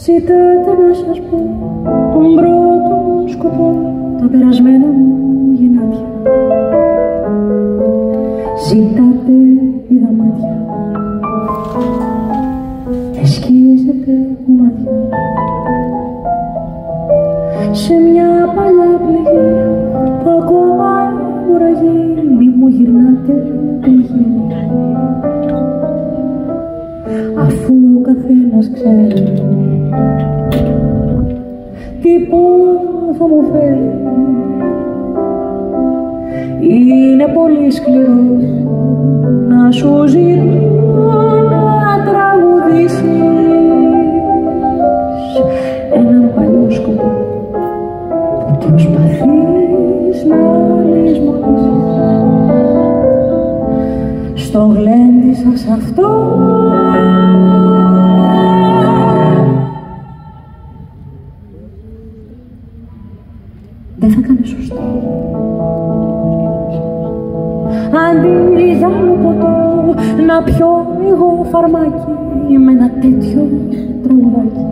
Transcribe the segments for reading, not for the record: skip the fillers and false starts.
Ζητάτε να σας πω τον πρώτο μου σκοπό, τα περασμένα μου γεννάτια. Ζητάτε είδα μάτια, εσκίζετε κομμάτια σε μια παλιά πληγή που ακόμα μουραγεί. Μη μου γυρνάτε πληγή, αφού ο καθένας ξέρει τι πόθο μου φέρει. Είναι πολύ σκληρό να σου ζητώ να τραγουδήσεις έναν παλιό σκοπό που προσπαθείς να λησμονήσεις. Στο γλέντι σας αυτό δεν θα κάνει σωστό. Αντί για άλλο ποτό να πιω εγώ φαρμάκι με ένα τέτοιο τραγουδάκι.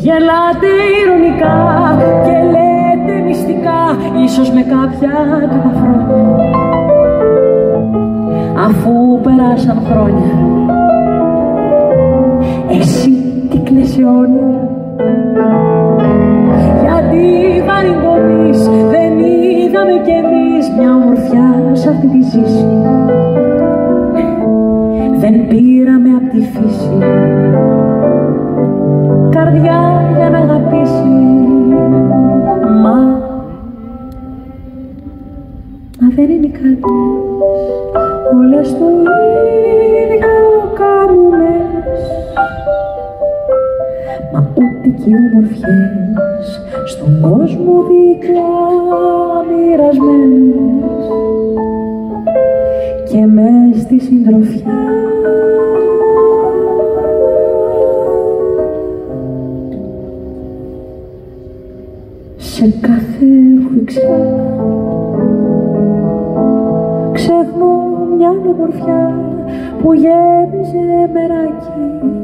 Γελάτε ειρωνικά και λέτε μυστικά, ίσως με κάποια καταφρόνια, αφού περάσαν χρόνια. Εσύ τι κλαισιώνει, γιατί βαρυγκομείς, δεν είδαμε κι εμείς μια ομορφιά σ' αυτή τη ζήση. Δεν πήραμε απ' τη φύση καρδιά για να αγαπήσει. Μα δεν είναι κάτι, όλες το ίδιο κάνομες. Μα ούτε κι οι ομορφιές στον κόσμο δίκαια μοιρασμένες και μες στη συντροφιά σε κάθε ρουφιξιά ξεχνώ μια ομορφιά που γέμιζε μεράκι